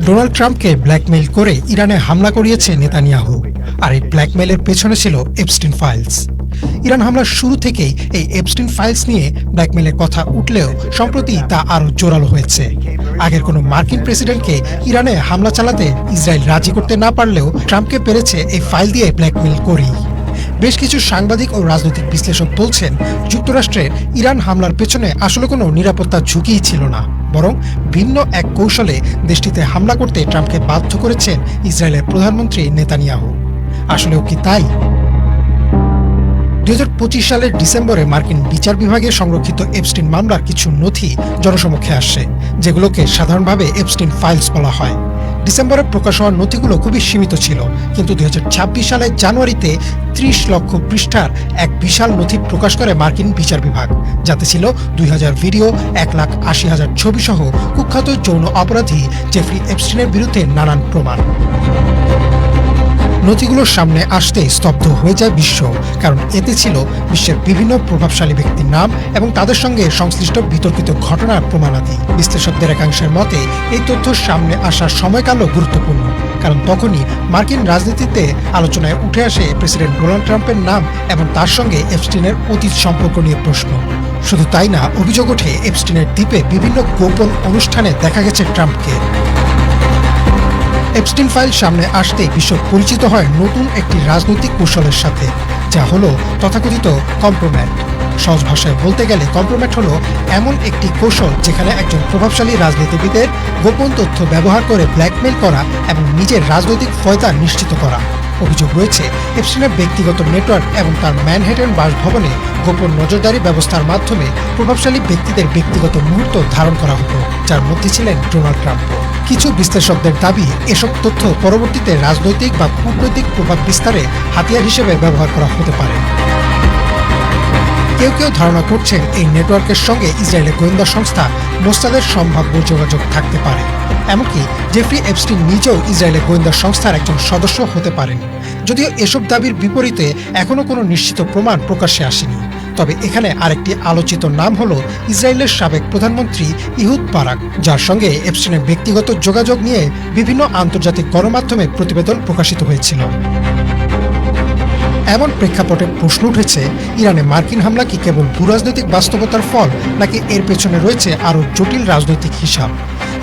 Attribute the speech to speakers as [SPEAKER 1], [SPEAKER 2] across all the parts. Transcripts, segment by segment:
[SPEAKER 1] Donald ট্রাম্পকে blackmail করে ইরানে হামলা করিয়েছে নেতানিয়াহু। আর এই ব্ল্যাকমেইলের পেছনে ছিল এপস্টিন ফাইলস। ইরান হামলার শুরু থেকেই এই এপস্টিন ফাইলস নিয়ে ব্ল্যাকমেইলের কথা উঠলেও সম্প্রতি তা আরও জোরালো হয়েছে। আগের কোনো মার্কিন প্রেসিডেন্টকে ইরানে হামলা চালাতে ইসরায়েল রাজি করতে না পারলেও ট্রাম্পকে পেরেছে এই ফাইল দিয়ে ব্ল্যাকমেইল করেই। বেশ কিছু সাংবাদিক ও রাজনৈতিক বিশ্লেষক বলছেন, যুক্তরাষ্ট্রের ইরান হামলার পেছনে আসলে কোনো নিরাপত্তা ঝুঁকিই ছিল না, বরং ভিন্ন এক কৌশলে দেশটিতে হামলা করতে ট্রাম্পকে বাধ্য করেছেন ইসরায়েলের প্রধানমন্ত্রী নেতানিয়াহু। আসলেও কি তাই? 2025 সালের ডিসেম্বরে মার্কিন বিচার বিভাগে সংরক্ষিত এপস্টিন মামলার কিছু নথি জনসমক্ষে আসে, যেগুলোকে সাধারণভাবে এপস্টিন ফাইলস বলা হয়। ডিসেম্বরে প্রকাশ হওয়ার নথিগুলো খুবই সীমিত ছিল, কিন্তু 2026 সালের জানুয়ারিতে 30 লক্ষ পৃষ্ঠার এক বিশাল নথি প্রকাশ করে মার্কিন বিচার বিভাগ, যাতে ছিল 2000 ভিডিও, 1,80,000 ছবি সহ কুখ্যাত যৌন অপরাধী জেফরি এপস্টিনের বিরুদ্ধে নানান প্রমাণ। নথিগুলোর সামনে আসতেই স্তব্ধ হয়ে যায় বিশ্ব, কারণ এতে ছিল বিশ্বের বিভিন্ন প্রভাবশালী ব্যক্তির নাম এবং তাদের সঙ্গে সংশ্লিষ্ট বিতর্কিত ঘটনার প্রমাণাদি। বিশ্লেষকদের একাংশের মতে এই তথ্য সামনে আসার সময়কালও গুরুত্বপূর্ণ, কারণ তখনই মার্কিন রাজনীতিতে আলোচনায় উঠে আসে প্রেসিডেন্ট ডোনাল্ড ট্রাম্পের নাম এবং তার সঙ্গে এপস্টিনের অতীত সম্পর্ক নিয়ে প্রশ্ন। শুধু তাই না, অভিযোগ ওঠে এপস্টিনের দ্বীপে বিভিন্ন গোপন অনুষ্ঠানে দেখা গেছে ট্রাম্পকে। এপস্টিন ফাইল সামনে আসতে বিশ্ব পরিচিত হয় নতুন একটি রাজনৈতিক কৌশলের সাথে, যা হলো তথাকথিত কম্প্রোম্যাট। সহজ ভাষায় বলতে গেলে কম্প্রোম্যাট হলো এমন একটি কৌশল যেখানে একজন প্রভাবশালী রাজনীতিবিদের গোপন তথ্য ব্যবহার করে ব্ল্যাকমেইল করা এবং নিজের রাজনৈতিক ফয়দা নিশ্চিত করা। অভিযোগ রয়েছে এপস্টিনের ব্যক্তিগত নেটওয়ার্ক এবং তার ম্যানহেটন বাসভবনে গোপন নজরদারি ব্যবস্থার মাধ্যমে প্রভাবশালী ব্যক্তিদের ব্যক্তিগত মুহূর্ত ধারণ করা হতো, যার মধ্যে ছিলেন ডোনাল্ড ট্রাম্প। কিছু বিশ্লেষকদের দাবি, এসব তথ্য পরবর্তীতে রাজনৈতিক বা কূটনৈতিক প্রভাব বিস্তারে হাতিয়ার হিসেবে ব্যবহার করা হতে পারে। কেউ কেউ ধারণা করছেন এই নেটওয়ার্কের সঙ্গে ইসরায়েলের গোয়েন্দা সংস্থা মোসাদের সম্ভাব্য যোগাযোগ থাকতে পারে। এমনকি জেফরি এপস্টিন নিজেও ইসরায়েলের গোয়েন্দা সংস্থার একজন সদস্য হতে পারেন। যদিও এসব দাবির বিপরীতে এখনও কোনো নিশ্চিত প্রমাণ প্রকাশ্যে আসেনি। তবে এখানে আরেকটি আলোচিত নাম হলো ইসরায়েলের সাবেক প্রধানমন্ত্রী ইহুদ বারাক, যার সঙ্গে এপস্টিনের ব্যক্তিগত যোগাযোগ নিয়ে বিভিন্ন আন্তর্জাতিক গণমাধ্যমে প্রতিবেদন প্রকাশিত হয়েছিল। এমন প্রেক্ষাপটে প্রশ্ন উঠেছে, ইরানে মার্কিন হামলা কি কেবল ভূরাজনৈতিক বাস্তবতার ফল, নাকি এর পেছনে রয়েছে আরও জটিল রাজনৈতিক হিসাব?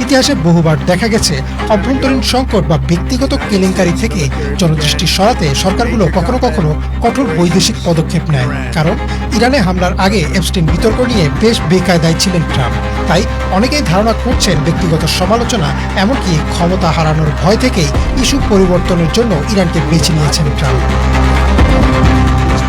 [SPEAKER 1] ইতিহাসে বহুবার দেখা গেছে অভ্যন্তরীণ সংকট বা ব্যক্তিগত কেলেঙ্কারি থেকে জনদৃষ্টি সরাতে সরকারগুলো কখনো কখনো কঠোর বৈদেশিক পদক্ষেপ নেয়। কারণ ইরানে হামলার আগে এপস্টিন বিতর্ক নিয়ে বেশ বেকায়দায় ছিলেন ট্রাম্প। তাই অনেকেই ধারণা করছেন ব্যক্তিগত সমালোচনা, এমনকি ক্ষমতা হারানোর ভয় থেকেই ইস্যু পরিবর্তনের জন্য ইরানকে বেছে নিয়েছেন ট্রাম্প।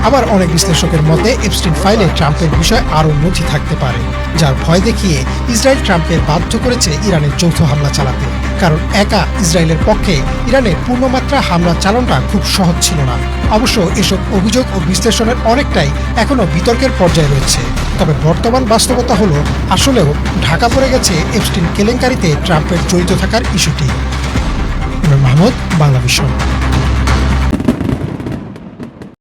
[SPEAKER 1] আবার অনেক বিশ্লেষকের মতে এপস্টিন ফাইলে ট্রাম্পের বিষয়ে আরও নথি থাকতে পারে, যার ভয় দেখিয়ে ইসরায়েল ট্রাম্পের বাধ্য করেছে ইরানের যৌথ হামলা চালাতে। কারণ একা ইসরায়েলের পক্ষে ইরানে পূর্ণমাত্রা হামলা চালানোটা খুব সহজ ছিল না। অবশ্য এসব অভিযোগ ও বিশ্লেষণের অনেকটাই এখনও বিতর্কের পর্যায়ে রয়েছে। তবে বর্তমান বাস্তবতা হলো, আসলেও ঢাকা পড়ে গেছে এপস্টিন কেলেঙ্কারিতে ট্রাম্পের জড়িত থাকার ইস্যুটি। মাহমুদ, বাংলাভিশন।